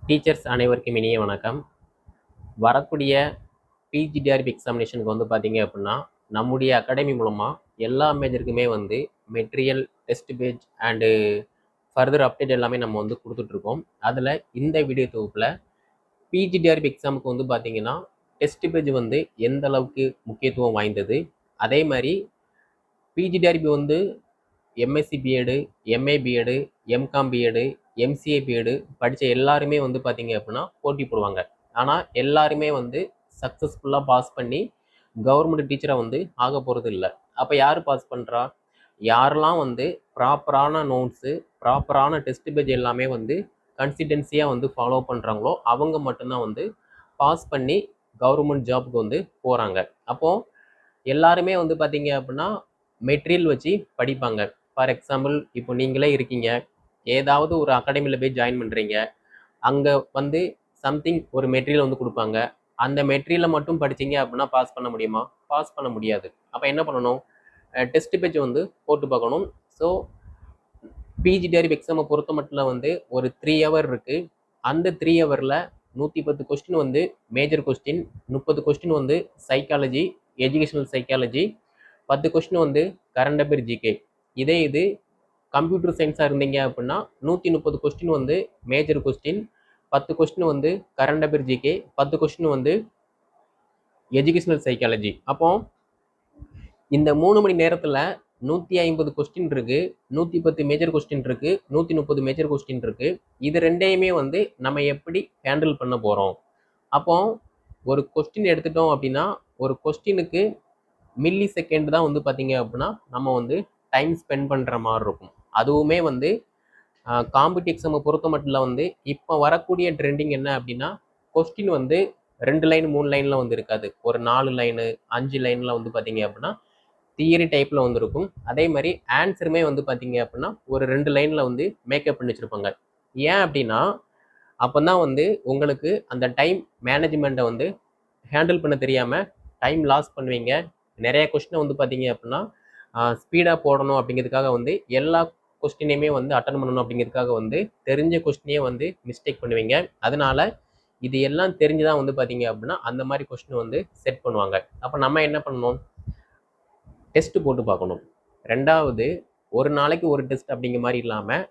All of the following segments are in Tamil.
டீச்சர்ஸ் அனைவருக்கும் இனிய வணக்கம். வரக்கூடிய பிஜிடிஆர்பி எக்ஸாமினேஷனுக்கு வந்து பார்த்தீங்க அப்படின்னா, நம்முடைய அகாடமி மூலமாக எல்லா மேஜருக்குமே வந்து material, test page and further update எல்லாமே நம்ம வந்து கொடுத்துட்ருக்கோம். அதில் இந்த வீடியோ தொகுப்பில் பிஜிடிஆர்பி எக்ஸாமுக்கு வந்து பார்த்தீங்கன்னா, டெஸ்ட் பேஜ் வந்து எந்த அளவுக்கு முக்கியத்துவம் வாய்ந்தது, அதே மாதிரி பிஜிடிஆர்பி வந்து MSc BEd, MA BEd, M Com BEd, MCA BEd படித்த எல்லாருமே வந்து பார்த்தீங்க அப்படின்னா போட்டி போடுவாங்க. ஆனால் எல்லாருமே வந்து சக்ஸஸ்ஃபுல்லாக பாஸ் பண்ணி கவர்மெண்ட் டீச்சராக வந்து ஆக போகிறது இல்லை. அப்போ யார் பாஸ் பண்ணுறா? யாரெல்லாம் வந்து ப்ராப்பரான நோட்ஸு, ப்ராப்பரான டெஸ்ட் பேஜ் எல்லாமே வந்து கன்சிஸ்டன்சியாக வந்து ஃபாலோ பண்ணுறாங்களோ அவங்க மட்டும்தான் வந்து பாஸ் பண்ணி கவர்மெண்ட் ஜாபுக்கு வந்து போகிறாங்க. அப்போது எல்லாருமே வந்து பார்த்தீங்க அப்படின்னா மெட்டீரியல் வச்சு படிப்பாங்க. ஃபார் எக்ஸாம்பிள், இப்போ நீங்களே இருக்கீங்க, ஏதாவது ஒரு அகாடமியில் போய் ஜாயின் பண்ணுறீங்க. அங்கே வந்து சம்திங் ஒரு மெட்டீரியல் வந்து கொடுப்பாங்க. அந்த மெட்டீரியலை மட்டும் படிச்சிங்க அப்படின்னா பாஸ் பண்ண முடியுமா? பாஸ் பண்ண முடியாது. அப்போ என்ன பண்ணணும்? டெஸ்ட் பேஜ் வந்து போட்டு பார்க்கணும். ஸோ பிஜிடிஆர்பி எக்ஸாமை பொறுத்த மட்டும் வந்து ஒரு 3 ஹவர் இருக்குது. அந்த 3 ஹவரில் 110 கொஸ்டின் வந்து மேஜர் கொஸ்டின், 30 கொஸ்டின் வந்து சைக்காலஜி, எஜுகேஷனல் சைக்காலஜி, 10 கொஸ்டின் வந்து கரண்ட் அஃபேர் ஜிகே. இது கம்ப்யூட்டர் சயின்ஸாக இருந்தீங்க அப்படின்னா 130 கொஸ்டின் வந்து மேஜர் கொஸ்டின், 10 கொஸ்டின் வந்து கரண்ட் அஃபேர் ஜிகே, 10 கொஸ்டின் வந்து எஜுகேஷனல் சைக்காலஜி. அப்போ இந்த 3 மணி நேரத்தில் 150 கொஸ்டின் இருக்குது, 110 மேஜர் கொஸ்டின் இருக்குது, 130 மேஜர் கொஸ்டின் இருக்குது. இது ரெண்டையுமே வந்து நம்ம எப்படி ஹேண்டில் பண்ண போகிறோம்? அப்போ ஒரு கொஸ்டின் எடுத்துட்டோம் அப்படின்னா ஒரு கொஸ்டினுக்கு மில்லி செகண்ட் தான் வந்து பார்த்தீங்க அப்படின்னா நம்ம வந்து டைம் ஸ்பெண்ட் பண்ணுற மாதிரி இருக்கும். அதுவுமே வந்து காம்படிட்டிவ் எக்ஸாமை பொறுத்த மட்டும் வந்து இப்போ வரக்கூடிய ட்ரெண்டிங் என்ன அப்படின்னா, கொஸ்டின் வந்து 2 லைன் 3 லைனில் வந்து இருக்காது. ஒரு 4 லைனு 5 லைனில் வந்து பார்த்தீங்க அப்படின்னா தியரி டைப்பில் வந்து இருக்கும். அதே மாதிரி ஆன்சருமே வந்து பார்த்தீங்க அப்படின்னா ஒரு 2 லைனில் வந்து மேக்கப் பண்ணி வச்சுருப்பாங்க. ஏன் அப்படின்னா அப்போ தான் வந்து உங்களுக்கு அந்த டைம் மேனேஜ்மெண்ட்டை வந்து ஹேண்டில் பண்ண தெரியாமல் டைம் லாஸ் பண்ணுவீங்க. நிறைய கொஸ்டினை வந்து பார்த்தீங்க அப்படின்னா ஸ்பீடாக போடணும் அப்படிங்கிறதுக்காக வந்து எல்லா கொஸ்டினையுமே வந்து அட்டன் பண்ணணும் அப்படிங்கிறதுக்காக வந்து தெரிஞ்ச கொஸ்டினையே வந்து மிஸ்டேக் பண்ணுவீங்க. அதனால இது எல்லாம் தெரிஞ்சுதான் வந்து பார்த்தீங்க அப்படின்னா அந்த மாதிரி கொஸ்டின் வந்து செட் பண்ணுவாங்க. அப்போ நம்ம என்ன பண்ணணும்? டெஸ்ட் போட்டு பார்க்கணும். ரெண்டாவது, ஒரு நாளைக்கு ஒரு டெஸ்ட் அப்படிங்கிற மாதிரி இல்லாமல்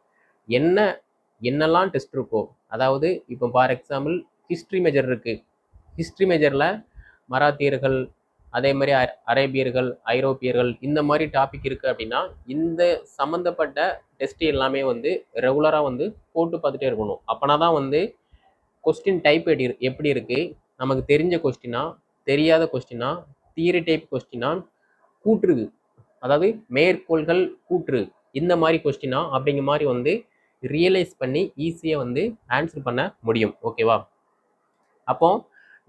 என்னெல்லாம் டெஸ்ட் இருக்கோ, அதாவது இப்போ ஃபார் எக்ஸாம்பிள் ஹிஸ்ட்ரி மேஜர் இருக்குது. ஹிஸ்ட்ரி மேஜரில் மராத்தியர்கள், அதே மாதிரி அரேபியர்கள், ஐரோப்பியர்கள் இந்த மாதிரி டாபிக் இருக்குது அப்படின்னா இந்த சம்மந்தப்பட்ட டெஸ்ட் எல்லாமே வந்து ரெகுலராக வந்து போட்டு பார்த்துட்டே இருக்கணும். அப்போனா தான் வந்து கொஸ்டின் டைப் எப்படி இருக்குது, நமக்கு தெரிஞ்ச கொஸ்டினா, தெரியாத கொஸ்டினா, தியரி டைப் கொஸ்டினா, கூற்று, அதாவது மேற்கோள்கள் கூற்று இந்த மாதிரி கொஸ்டினா அப்படிங்கிற மாதிரி வந்து ரியலைஸ் பண்ணி ஈஸியாக வந்து ஆன்சர் பண்ண முடியும். ஓகேவா? அப்போ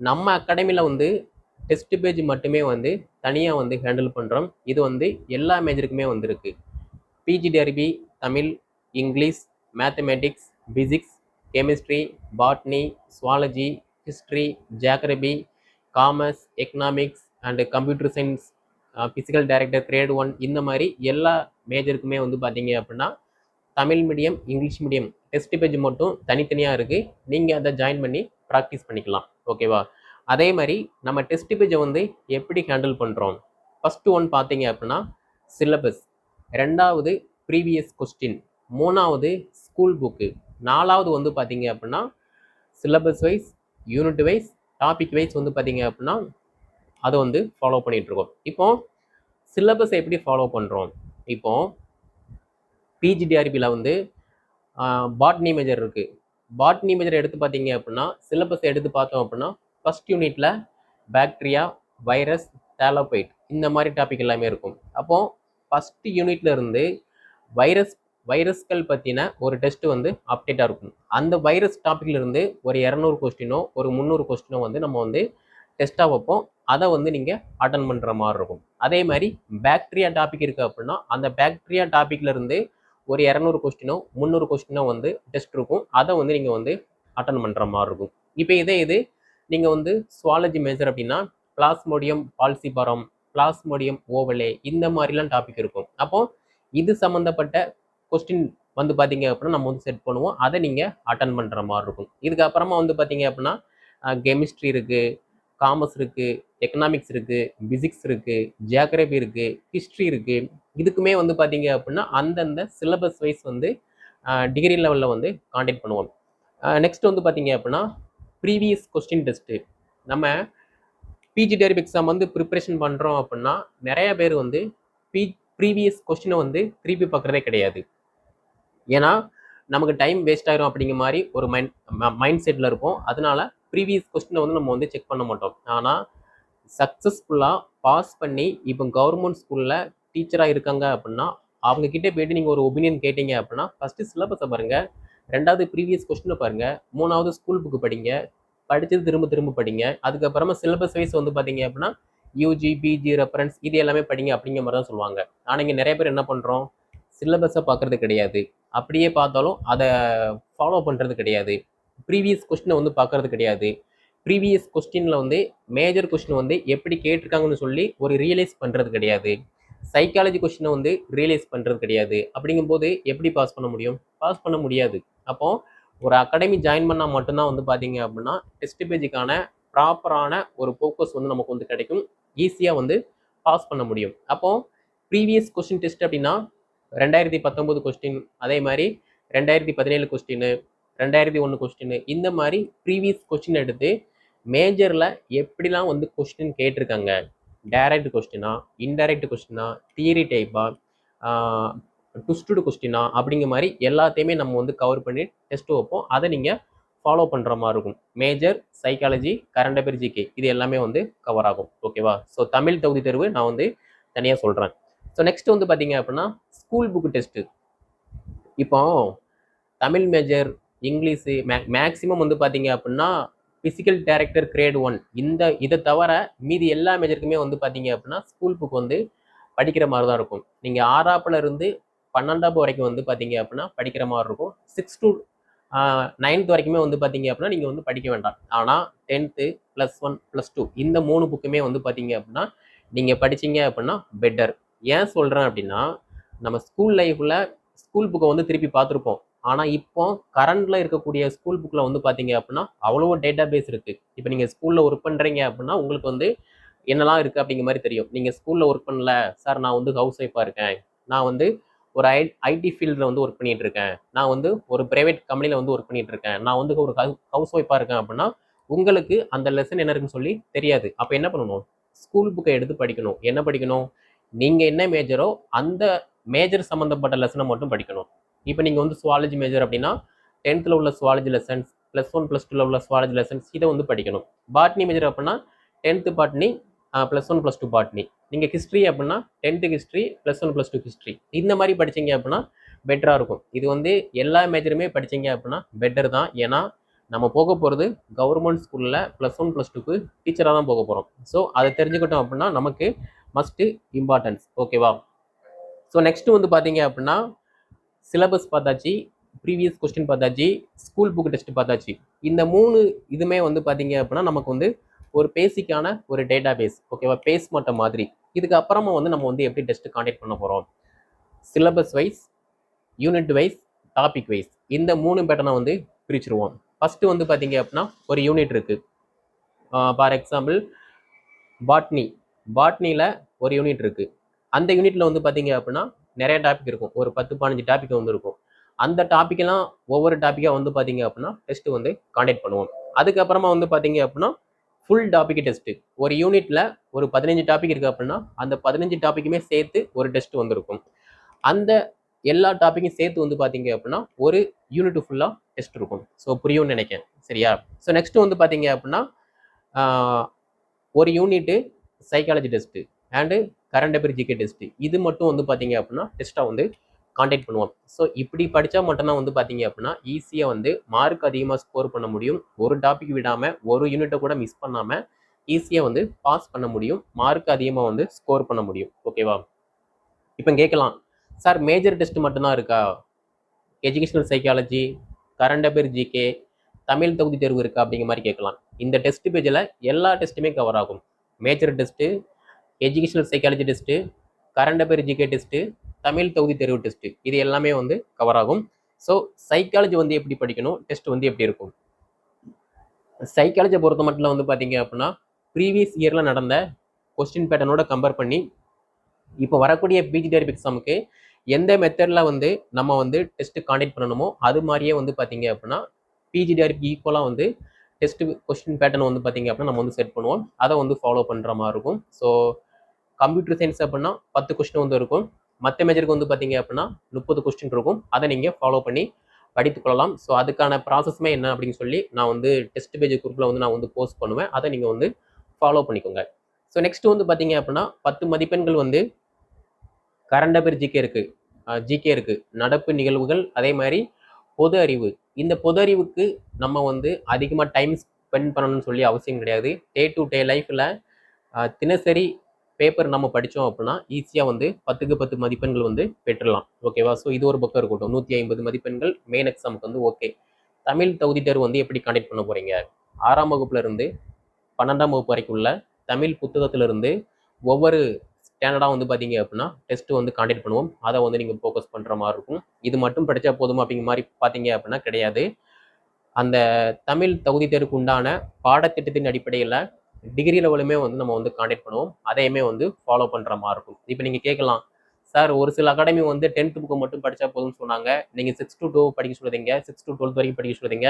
நம்ம அகாடமியில் வந்து டெஸ்ட் பேஜ் மட்டுமே வந்து தனியாக வந்து ஹேண்டில் பண்ணுறோம். இது வந்து எல்லா மேஜருக்குமே வந்துருக்கு. PGTRB Tamil, English, mathematics, physics, chemistry, botany, zoology, history, geography, commerce, economics and computer science, physical director grade 1 இந்த மாதிரி எல்லா மேஜருக்குமே வந்து பார்த்தீங்க அப்படின்னா Tamil medium, English medium test page மட்டும் தனித்தனியாக இருக்குது. நீங்கள் அதை ஜாயின் பண்ணி ப்ராக்டிஸ் பண்ணிக்கலாம். ஓகேவா? அதே மாதிரி நம்ம டெஸ்ட் பேஜை வந்து எப்படி ஹேண்டில் பண்ணுறோம்? ஃபஸ்ட்டு ஒன் பார்த்தீங்க அப்படின்னா சிலபஸ், ரெண்டாவது ப்ரீவியஸ் கொஸ்டின், மூணாவது ஸ்கூல் புக்கு, நாலாவது வந்து பார்த்தீங்க அப்படின்னா syllabus wise, unit wise, topic wise வந்து பார்த்தீங்க அப்படின்னா அதை வந்து ஃபாலோ பண்ணிகிட்ருக்கோம். இப்போ சிலபஸை எப்படி ஃபாலோ பண்ணுறோம்? இப்போ பிஜிடிஆர்பியில் வந்து பாட்னி மேஜர் இருக்குது. பாட்னி மேஜர் எடுத்து பார்த்தீங்க அப்படின்னா சிலபஸ் எடுத்து பார்த்தோம் அப்படின்னா ஃபஸ்ட் யூனிட்டில் பாக்டீரியா, வைரஸ், தாலோபைட் இந்த மாதிரி டாபிக் எல்லாமே இருக்கும். அப்போது ஃபஸ்ட்டு யூனிட்ல இருந்து வைரஸ்கள் பற்றின ஒரு டெஸ்ட் வந்து அப்டேட்டாக இருக்கும். அந்த வைரஸ் டாப்பிக்கில் இருந்து ஒரு 200 கொஸ்டினோ ஒரு 300 கொஸ்டினோ வந்து நம்ம வந்து டெஸ்ட்டாக வைப்போம். அதை வந்து நீங்கள் அட்டன் பண்ணுற மாதிரி இருக்கும். அதே மாதிரி பாக்டீரியா டாபிக் இருக்குது அப்படின்னா அந்த பாக்டீரியா டாப்பிக்கில் இருந்து ஒரு 200 கொஸ்டினோ 300 கொஸ்டினோ வந்து டெஸ்ட் இருக்கும். அதை வந்து நீங்கள் வந்து அட்டன் பண்ணுற மாதிரி இருக்கும். இப்போ இது நீங்கள் வந்து சுவாலஜி மேஜர் அப்படின்னா பிளாஸ்மோடியம் பால்சிபாரம், பிளாஸ்மோடியம் ஓவலே இந்த மாதிரிலாம் டாபிக் இருக்கும். அப்போ இது சம்மந்தப்பட்ட கொஸ்டின் வந்து பார்த்தீங்க அப்படின்னா நம்ம வந்து செட் பண்ணுவோம். அதை நீங்கள் அட்டன் பண்ணுற மாதிரி இருக்கும். இதுக்கப்புறமா வந்து பார்த்தீங்க அப்படின்னா கெமிஸ்ட்ரி இருக்குது, காமர்ஸ் இருக்குது, எக்கனாமிக்ஸ் இருக்குது, பிசிக்ஸ் இருக்குது, ஜியாகிரபி இருக்குது, ஹிஸ்ட்ரி இருக்குது. இதுக்குமே வந்து பார்த்தீங்க அப்படின்னா அந்தந்த சிலபஸ் வைஸ் வந்து டிகிரி லெவலில் வந்து காண்டக்ட் பண்ணுவோம். நெக்ஸ்ட் வந்து பார்த்தீங்க அப்படின்னா ப்ரீவியஸ் கொஸ்டின் டெஸ்ட்டு. நம்ம பிஜிடிஆர்பி எக்ஸாம் வந்து ப்ரிப்பரேஷன் பண்ணுறோம் அப்படின்னா நிறைய பேர் வந்து ப்ரீவியஸ் கொஸ்டினை வந்து திருப்பி பார்க்குறதே கிடையாது. ஏன்னா நமக்கு டைம் வேஸ்ட் ஆயிரும் அப்படிங்கிற மாதிரி ஒரு மைண்ட் செட்டில் இருப்போம். அதனால ப்ரீவியஸ் கொஸ்டினை வந்து நம்ம வந்து செக் பண்ண மாட்டோம். ஆனால் சக்ஸஸ்ஃபுல்லாக பாஸ் பண்ணி இப்போ கவர்மெண்ட் ஸ்கூலில் டீச்சராக இருக்காங்க அப்படின்னா அவங்க கிட்டே போயிட்டு நீங்கள் ஒரு ஒப்பீனியன் கேட்டீங்க அப்படின்னா ஃபஸ்ட்டு சிலபஸை பாருங்கள், ரெண்டாவது ப்ரீவியஸ் கொஸ்டினை பாருங்கள், மூணாவது ஸ்கூல் புக்கு படிங்க, படித்தது திரும்ப திரும்ப படிங்க. அதுக்கப்புறமா சிலபஸ் வைஸ் வந்து பார்த்தீங்க அப்படின்னா யூஜி பிஜி ரெஃபரன்ஸ் இது எல்லாமே படிங்க அப்படிங்கிற மாதிரி தான் சொல்லுவாங்க. ஆனால் இங்கே நிறைய பேர் என்ன பண்ணுறோம், சிலபஸை பார்க்குறது கிடையாது, அப்படியே பார்த்தாலும் அதை ஃபாலோ பண்ணுறது கிடையாது, ப்ரீவியஸ் கொஸ்டினை வந்து பார்க்குறது கிடையாது. ப்ரீவியஸ் கொஸ்டினில் வந்து மேஜர் கொஸ்டின் வந்து எப்படி கேட்டிருக்காங்கன்னு சொல்லி ஒரு ரியலைஸ் பண்ணுறது கிடையாது. சைக்காலஜி கொஸ்டினை வந்து ரியலைஸ் பண்ணுறது கிடையாது. அப்படிங்கும்போது எப்படி பாஸ் பண்ண முடியும்? பாஸ் பண்ண முடியாது. அப்போது ஒரு அகாடமி ஜாயின் பண்ணால் மட்டும்தான் வந்து பார்த்தீங்க அப்படின்னா டெஸ்ட் பேஜுக்கான ப்ராப்பரான ஒரு ஃபோக்கஸ் வந்து நமக்கு வந்து கிடைக்கும். ஈஸியாக வந்து பாஸ் பண்ண முடியும். அப்போது ப்ரீவியஸ் கொஸ்டின் டெஸ்ட் அப்படின்னா 2019 கொஸ்டின், அதே மாதிரி 2017 கொஸ்டின், 2001 கொஸ்டின், இந்த மாதிரி ப்ரீவியஸ் கொஸ்டின் எடுத்து மேஜரில் எப்படிலாம் வந்து கொஸ்டின் கேட்டிருக்காங்க, டைரக்ட் கொஸ்டினா, இன்டைரக்ட் கொஸ்டினா, தியரி டைப்பா, ட்விஸ்டு கொஸ்டினா அப்படிங்கிற மாதிரி எல்லாத்தையுமே நம்ம வந்து கவர் பண்ணி டெஸ்ட் வைப்போம். அதை நீங்கள் ஃபாலோ பண்ணுற மாதிரி இருக்கும். Major, psychology, current affair, GK இது எல்லாமே வந்து கவர் ஆகும். ஓகேவா? ஸோ தமிழ் தகுதி தேர்வு நான் வந்து தனியாக சொல்கிறேன். ஸோ நெக்ஸ்ட் வந்து பார்த்தீங்க அப்படின்னா ஸ்கூல் புக்கு டெஸ்ட்டு. இப்போ தமிழ் மேஜர், இங்கிலீஷு மேக்ஸிமம் வந்து பார்த்தீங்க அப்படின்னா ஃபிசிக்கல் டைரக்டர் கிரேட் 1 இதை தவிர மீதி எல்லா மேஜருக்குமே வந்து பார்த்தீங்க அப்படின்னா ஸ்கூல் புக் வந்து படிக்கிற மாதிரி தான் இருக்கும். நீங்கள் 6ஆப்புல இருந்து 12ஆப்பு வரைக்கும் வந்து பார்த்தீங்க அப்படின்னா படிக்கிற மாதிரி இருக்கும். 6 to 9th வரைக்குமே வந்து பார்த்தீங்க அப்படின்னா நீங்கள் வந்து படிக்க வேண்டாம். ஆனால் 10th +1 +2 இந்த 3 புக்குமே வந்து பார்த்தீங்க அப்படின்னா நீங்கள் படிச்சீங்க அப்படின்னா பெட்டர். ஏன் சொல்கிறேன் அப்படின்னா நம்ம ஸ்கூல் லைஃப்பில் ஸ்கூல் புக்கை வந்து திருப்பி பார்த்துருப்போம். ஆனால் இப்போ கரண்டில் இருக்கக்கூடிய ஸ்கூல் புக்கில் வந்து பார்த்தீங்க அப்படின்னா அவ்வளோ டேட்டா பேஸ் இருக்குது. இப்போ நீங்கள் ஸ்கூலில் ஒர்க் பண்ணுறீங்க அப்படின்னா உங்களுக்கு வந்து என்னெல்லாம் இருக்குது அப்படிங்கிற மாதிரி தெரியும். நீங்கள் ஸ்கூலில் ஒர்க் பண்ணல சார், நான் வந்து ஹவுஸ் ஒய்ஃபாக இருக்கேன், நான் வந்து ஒரு ஐடி ஃபீல்டில் வந்து ஒர்க் பண்ணிகிட்டு இருக்கேன், நான் வந்து ஒரு ப்ரைவேட் கம்பெனியில் வந்து ஒர்க் பண்ணிகிட்டு இருக்கேன், நான் வந்து ஒரு ஹவுஸ் ஒய்ஃபாக இருக்கேன் அப்படின்னா உங்களுக்கு அந்த லெசன் என்ன இருக்குன்னு சொல்லி தெரியாது. அப்போ என்ன பண்ணணும்? ஸ்கூல் புக்கை எடுத்து படிக்கணும். என்ன படிக்கணும்? நீங்கள் என்ன மேஜரோ அந்த மேஜர் சம்மந்தப்பட்ட லெசனை மட்டும் படிக்கணும். இப்போ நீங்கள் வந்து சுவாலஜி மேஜர் அப்படின்னா 10th உள்ள சுவாலஜி லெசன்ஸ், +1 +2 உள்ள சுவாலஜி லெசன்ஸ் இதை வந்து படிக்கணும். பாட்னி மேஜர் அப்படின்னா 10th பாட்னி, +1 +2 பாட்னி. நீங்கள் ஹிஸ்ட்ரி அப்படின்னா 10th ஹிஸ்ட்ரி, +1 +2 ஹிஸ்ட்ரி. இந்த மாதிரி படிச்சிங்க அப்படின்னா பெட்டராக இருக்கும். இது வந்து எல்லா மேஜருமே படிச்சிங்க அப்படின்னா பெட்டர் தான். ஏன்னா நம்ம போக போகிறது கவர்மெண்ட் ஸ்கூலில் +1 +2க்கு டீச்சராக தான் போக போகிறோம். ஸோ அதை தெரிஞ்சுக்கிட்டோம் அப்படின்னா நமக்கு மஸ்ட்டு இம்பார்ட்டன்ஸ். ஓகேவா? ஸோ நெக்ஸ்ட்டு வந்து பார்த்தீங்க அப்படின்னா சிலபஸ் பார்த்தாச்சு, ப்ரீவியஸ் கொஸ்டின் பார்த்தாச்சு, ஸ்கூல் புக் டெஸ்ட் பார்த்தாச்சு. இந்த 3 இதுமே வந்து பார்த்தீங்க அப்படின்னா நமக்கு வந்து ஒரு பேசிக்கான ஒரு டேட்டா பேஸ். ஓகேவா? பேஸ் மட்டும் மாதிரி. இதுக்கு அப்புறமா வந்து நம்ம வந்து எப்படி டெஸ்ட் காண்டக்ட் பண்ண போகிறோம்? Syllabus wise, unit wise, topic wise இந்த 3 பேட்டர்னை வந்து பிரிச்சுருவோம். ஃபஸ்ட்டு வந்து பார்த்தீங்க அப்படின்னா ஒரு யூனிட் இருக்குது. ஃபார் எக்ஸாம்பிள் பாட்னியில் ஒரு யூனிட் இருக்குது. அந்த யூனிட்டில் வந்து பார்த்தீங்க அப்படின்னா நிறைய டாபிக் இருக்கும். ஒரு 10-15 டாபிக் வந்து இருக்கும். அந்த டாப்பிக்கெல்லாம் ஒவ்வொரு டாப்பிக்காக வந்து பார்த்தீங்க அப்படின்னா டெஸ்ட் வந்து காண்டக்ட் பண்ணுவோம். அதுக்கப்புறமா வந்து பார்த்தீங்க அப்படின்னா ஃபுல் டாபிக் டெஸ்ட்டு. ஒரு யூனிட்டில் ஒரு 15 டாபிக் இருக்குது அப்படின்னா அந்த 15 டாப்பிக்குமே சேர்த்து ஒரு டெஸ்ட் வந்துருக்கும். அந்த எல்லா டாப்பிக்கும் சேர்த்து வந்து பார்த்தீங்க அப்படின்னா ஒரு யூனிட் ஃபுல்லாக டெஸ்ட் இருக்கும். ஸோ புரியும்னு நினைக்கிறேன். சரியா? ஸோ நெக்ஸ்ட் வந்து பார்த்தீங்க அப்படின்னா ஒரு unit psychology test and current affair GK test இது மட்டும் வந்து பார்த்தீங்க அப்படின்னா டெஸ்ட்டாக வந்து காண்டக்ட் பண்ணுவோம். ஸோ இப்படி படித்தா மட்டும்தான் வந்து பார்த்தீங்க அப்படின்னா ஈஸியாக வந்து மார்க் அதிகமாக ஸ்கோர் பண்ண முடியும். ஒரு டாபிக் விடாமல் ஒரு யூனிட்டை கூட மிஸ் பண்ணாமல் ஈஸியாக வந்து பாஸ் பண்ண முடியும். மார்க் அதிகமாக வந்து ஸ்கோர் பண்ண முடியும். ஓகேவா? இப்போ கேட்கலாம், சார் மேஜர் டெஸ்ட் மட்டும்தான் இருக்கா? Educational psychology, current affair GK, Tamil தகுதி தேர்வு இருக்கா அப்படிங்கிற மாதிரி கேட்கலாம். இந்த டெஸ்ட் பேஜில் எல்லா டெஸ்ட்டுமே கவர் ஆகும். Major test, educational psychology test, current affair GK test, Tamil தகுதி தேர்வு டெஸ்ட், இது எல்லாமே வந்து கவர் ஆகும். ஸோ சைக்காலஜி வந்து எப்படி படிக்கணும், டெஸ்ட் வந்து எப்படி இருக்கும். சைக்காலஜியை பொறுத்த மட்டும் வந்து பார்த்தீங்க அப்படின்னா ப்ரீவியஸ் இயரில் நடந்த கொஸ்டின் பேட்டர்னோட கம்பேர் பண்ணி இப்போ வரக்கூடிய பிஜிடிஆர்பி எக்ஸாமுக்கு எந்த மெத்தடில் வந்து நம்ம வந்து டெஸ்ட் காண்டக்ட் பண்ணணுமோ அது மாதிரியே வந்து பார்த்தீங்க அப்படின்னா பிஜிடிஆர்பி ஈக்குவலாக வந்து டெஸ்ட் கொஸ்டின் பேட்டர்ன் வந்து பார்த்தீங்க அப்படின்னா நம்ம வந்து செட் பண்ணுவோம். அதை வந்து ஃபாலோ பண்ணுற மாதிரி இருக்கும். ஸோ கம்ப்யூட்டர் சயின்ஸ் அப்படின்னா 10 கொஸ்டின் வந்து இருக்கும். மற்ற மேஜருக்கு வந்து பார்த்தீங்க அப்படின்னா 30 கொஸ்டின் இருக்கும். அதை நீங்கள் ஃபாலோ பண்ணி படித்துக் கொள்ளலாம். ஸோ அதுக்கான ப்ராசஸ்மே என்ன அப்படின்னு சொல்லி நான் வந்து டெஸ்ட் பேஜ் குரூப்பில் வந்து நான் வந்து போஸ்ட் பண்ணுவேன். அதை நீங்கள் வந்து ஃபாலோ பண்ணிக்கோங்க. ஸோ நெக்ஸ்ட் வந்து பார்த்தீங்க அப்படின்னா 10 மதிப்பெண்கள் வந்து கரண்ட் அஃபேர் ஜிகே இருக்குது, நடப்பு நிகழ்வுகள், அதே மாதிரி பொது அறிவு. இந்த பொது அறிவுக்கு நம்ம வந்து அதிகமாக டைம் ஸ்பெண்ட் பண்ணணும்னு சொல்லி அவசியம் கிடையாது. டே டு டே லைஃப்பில் தினசரி பேப்பர் நம்ம படித்தோம் அப்படின்னா ஈஸியாக வந்து 10க்கு 10 மதிப்பெண்கள் வந்து பெற்றுடலாம். ஓகேவா. ஸோ இது ஒரு பக்கம் இருக்கட்டும். 150 மதிப்பெண்கள் மெயின் எக்ஸாமுக்கு வந்து ஓகே. தமிழ் தகுதி தேர்வு வந்து எப்படி காண்டக்ட் பண்ண போகிறீங்க, 6ஆம் வகுப்புலேருந்து 12ஆம் வகுப்பு வரைக்கும் உள்ள தமிழ் புத்தகத்திலிருந்து ஒவ்வொரு ஸ்டாண்டர்டாக வந்து பார்த்தீங்க அப்படின்னா டெஸ்ட் வந்து காண்டக்ட் பண்ணுவோம். அதை வந்து நீங்கள் ஃபோக்கஸ் பண்ணுற மாதிரி இருக்கும். இது மட்டும் படித்தா போதும் அப்படிங்கிற மாதிரி பார்த்தீங்க அப்படின்னா கிடையாது. அந்த தமிழ் தகுதி தேர்வுக்கு உண்டான பாடத்திட்டத்தின் அடிப்படையில் டிகிரி லெவலுமே வந்து நம்ம வந்து காண்டக்ட் பண்ணுவோம். அதையுமே வந்து ஃபாலோ பண்ணுற மாதிரி இருக்கும். இப்போ நீங்கள் கேட்கலாம், சார் ஒரு சில அகாடமி வந்து 10th புக்கு மட்டும் படித்தா போதும்னு சொன்னாங்க, நீங்கள் 6 to 12 படிக்க சொல்லுறீங்க, 6 to 12 வரைக்கும் படிக்க சொல்லுறீங்க,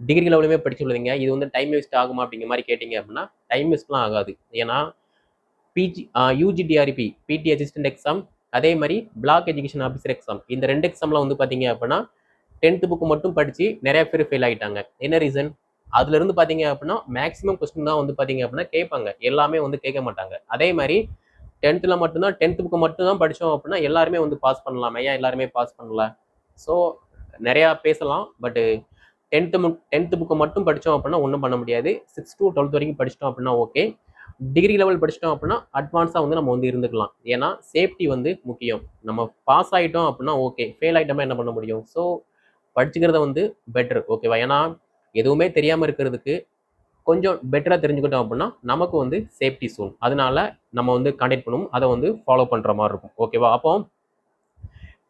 டிகிரி லெவலுமே படிக்க சொல்லுறீங்க, இது வந்து டைம் வேஸ்ட் ஆகுமா அப்படிங்கிற மாதிரி கேட்டிங்க அப்படின்னா டைம் வேஸ்ட்லாம் ஆகாது. ஏன்னா யூஜிடிஆர்பி பிடி அசிஸ்டன்ட் எக்ஸாம், அதே மாதிரி பிளாக் எஜுகேஷன் ஆஃபீஸர் எக்ஸாம், இந்த 2 எக்ஸாமில் வந்து பார்த்தீங்க அப்படின்னா 10th புக்கு மட்டும் படித்து நிறைய பேர் ஃபெயில் ஆகிட்டாங்க. என்ன ரீசன்? அதுல இருந்து பாத்தீங்க அப்படின்னா மேக்ஸிமம் கொஸ்டின் தான் வந்து பாத்தீங்க அப்படின்னா கேட்பாங்க, எல்லாமே வந்து கேட்க மாட்டாங்க. அதே மாதிரி 10th மட்டும்தான் 10th புக்கு மட்டும் தான் படித்தோம் அப்படின்னா எல்லாருமே வந்து பாஸ் பண்ணலாம். ஏன் எல்லாருமே பாஸ் பண்ணல? ஸோ நிறையா பேசலாம். பட்டு 10th புக்கு மட்டும் படித்தோம் அப்படின்னா ஒன்றும் பண்ண முடியாது. 6 to 12 வரைக்கும் படிச்சிட்டோம் அப்படின்னா ஓகே. டிகிரி லெவல் படிச்சிட்டோம் அப்படின்னா அட்வான்ஸாக வந்து நம்ம வந்து இருந்துக்கலாம். ஏன்னா சேஃப்டி வந்து முக்கியம். நம்ம பாஸ் ஆகிட்டோம் அப்படின்னா ஓகே, ஃபெயில் ஆகிட்டோம்னா என்ன பண்ண முடியும்? ஸோ படிச்சுக்கிறத வந்து பெட்டர். ஓகேவா. ஏன்னா எதுவுமே தெரியாமல் இருக்கிறதுக்கு கொஞ்சம் பெட்டராக தெரிஞ்சுக்கிட்டோம் அப்படின்னா நமக்கு வந்து சேஃப்டி சோன். அதனால நம்ம வந்து காண்டக்ட் பண்ணுவோம், அதை வந்து ஃபாலோ பண்ணுற மாதிரி இருக்கும். ஓகேவா. அப்போ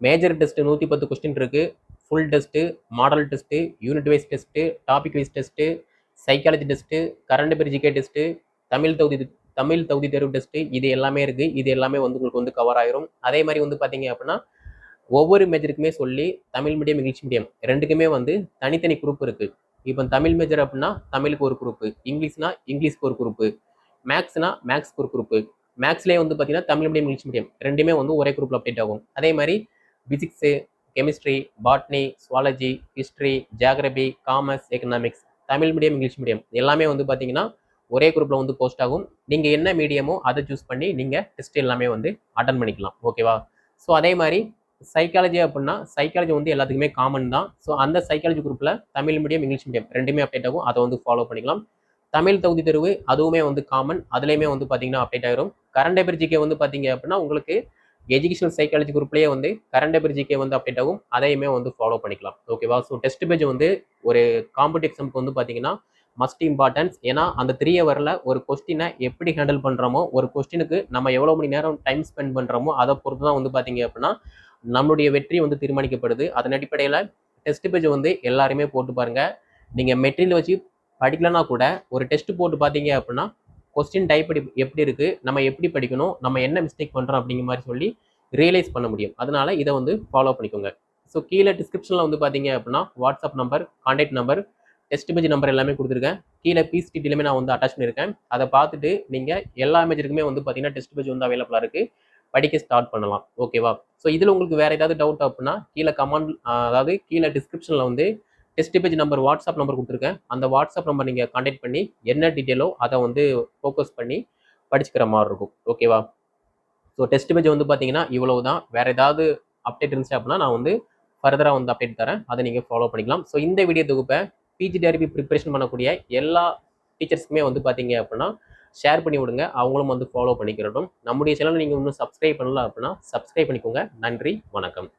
மேஜர் டெஸ்ட்டு 110 கொஸ்டின் இருக்குது. Full test, model test, unit wise test, topic wise test, psychology test, current affair GK test, Tamil தகுதி தேர்வு டெஸ்ட்டு, இது எல்லாமே இருக்குது. இது எல்லாமே வந்து உங்களுக்கு வந்து கவர் ஆயிரும். அதே மாதிரி வந்து பார்த்தீங்க அப்படின்னா ஒவ்வொரு மேஜருக்குமே சொல்லி தமிழ் மீடியம், இங்கிலீஷ் மீடியம் ரெண்டுக்குமே வந்து தனித்தனி குரூப் இருக்குது. இப்போ தமிழ் மேஜர் அப்படின்னா தமிழுக்கு ஒரு குரூப்பு, இங்கிலீஷ்னா இங்கிலீஷ்க்கு ஒரு குரூப்பு, மேக்ஸ்னா மேக்ஸ்க்கு ஒரு குரூப்பு. மேக்ஸ்லேயே வந்து பார்த்தீங்கன்னா தமிழ் மீடியம், இங்கிலீஷ் மீடியம் ரெண்டுமே வந்து ஒரே குரூப்பில் அப்டேட் ஆகும். அதே மாதிரி physics, chemistry, botany, zoology, history, geography, commerce, economics, Tamil medium, English medium எல்லாமே வந்து பார்த்தீங்கன்னா ஒரே குரூப்பில் வந்து போஸ்ட் ஆகும். நீங்கள் என்ன மீடியமோ அதை சூஸ் பண்ணி நீங்கள் டெஸ்ட் எல்லாமே வந்து அட்டன் பண்ணிக்கலாம். ஓகேவா. ஸோ அதே மாதிரி சைக்காலஜி அப்படின்னா சைக்காலஜி வந்து எல்லாத்துக்குமே காமன் தான். ஸோ அந்த சைக்காலஜி குரூப்பில் தமிழ் மீடியம், இங்கிலீஷ் மீடியம் ரெண்டுமே அப்டேட் ஆகும். அதை வந்து ஃபாலோ பண்ணிக்கலாம். தமிழ் தகுதி தேர்வு அதுவுமே வந்து காமன், அதுலேயுமே வந்து பார்த்தீங்கன்னா அப்டேட் ஆகிரும். கரண்ட் அஃபேர் ஜிகே வந்து பார்த்தீங்க அப்படின்னா உங்களுக்கு எஜுகேஷனல் சைக்காலஜி குரூப்லேயே வந்து கரண்ட் அஃபேர் ஜிகே வந்து அப்டேட் ஆகும். அதையுமே வந்து ஃபாலோ பண்ணிக்கலாம். ஓகேவா. ஸோ டெஸ்ட் பேஜ் வந்து ஒரு காம்படிட்டிவ் எக்ஸாமுக்கு வந்து பார்த்தீங்கன்னா மஸ்ட் இம்பார்ட்டன்ஸ். ஏன்னா அந்த 3 ஹவரில் ஒரு கொஸ்டினை எப்படி ஹேண்டில் பண்ணுறோமோ, ஒரு கொஸ்டினுக்கு நம்ம எவ்வளோ மணி நேரம் டைம் ஸ்பெண்ட் பண்ணுறோமோ அதை பொறுத்து தான் வந்து பார்த்தீங்க அப்படின்னா நம்மளுடைய வெற்றி வந்து தீர்மானிக்கப்படுது. அதன் அடிப்படையில் டெஸ்ட் பேஜ் வந்து எல்லாருமே போட்டு பாருங்கள். நீங்கள் மெட்டீரியல் வச்சு படிக்கலன்னா கூட ஒரு டெஸ்ட் போட்டு பார்த்தீங்க அப்படின்னா கொஸ்டின் டைப் எப்படி இருக்குது, நம்ம எப்படி படிக்கணும், நம்ம என்ன மிஸ்டேக் பண்ணுறோம் அப்படிங்கிற மாதிரி சொல்லி ரியலைஸ் பண்ண முடியும். அதனால இதை வந்து ஃபாலோ பண்ணிக்கோங்க. ஸோ கீழே டிஸ்கிரிப்ஷனில் வந்து பார்த்தீங்க அப்படின்னா WhatsApp number, contact number, test page number எல்லாமே கொடுத்துருக்கேன். கீழே பீஸ் டீட்டெயிலுமே நான் வந்து அட்டாச் பண்ணியிருக்கேன். அதை பார்த்துட்டு நீங்கள் எல்லா மேஜருக்குமே வந்து பார்த்தீங்கன்னா டெஸ்ட் பேஜ் வந்து அவைலபிளாக இருக்குது, படிக்க ஸ்டார்ட் பண்ணலாம். ஓகேவா. ஸோ இதில் உங்களுக்கு வேறு ஏதாவது டவுட் அப்படின்னா கீழே கமெண்ட், அதாவது கீழே டிஸ்கிரிப்ஷனில் வந்து test page number, WhatsApp number கொடுத்துருக்கேன். அந்த வாட்ஸ்அப் நம்பர் நீங்கள் கான்டாக்ட் பண்ணி என்ன டீட்டெயிலோ அதை வந்து ஃபோக்கஸ் பண்ணி படிச்சுக்கிற மாதிரி இருக்கும். ஓகேவா. ஸோ டெஸ்ட் பேஜ் வந்து பார்த்தீங்கன்னா இவ்வளவு தான். வேறு ஏதாவது அப்டேட் இருந்துச்சு அப்படின்னா நான் வந்து ஃபர்தராக வந்து அப்டேட் தரேன், அதை நீங்கள் ஃபாலோ பண்ணிக்கலாம். ஸோ இந்த வீடியோ தொகுப்பை பிஜிடிஆர்பி ப்ரிப்பரேஷன் பண்ணக்கூடிய எல்லா டீச்சர்ஸ்க்குமே வந்து பார்த்தீங்க அப்படின்னா ஷேர் பண்ணி விடுங்க, அவங்களும் வந்து ஃபாலோ பண்ணிக்கிறட்டும். நம்முடைய சேனலை நீங்கள் இன்னும் சப்ஸ்கிரைப் பண்ணல அப்படின்னா சப்ஸ்கிரைப் பண்ணிக்கோங்க. நன்றி, வணக்கம்.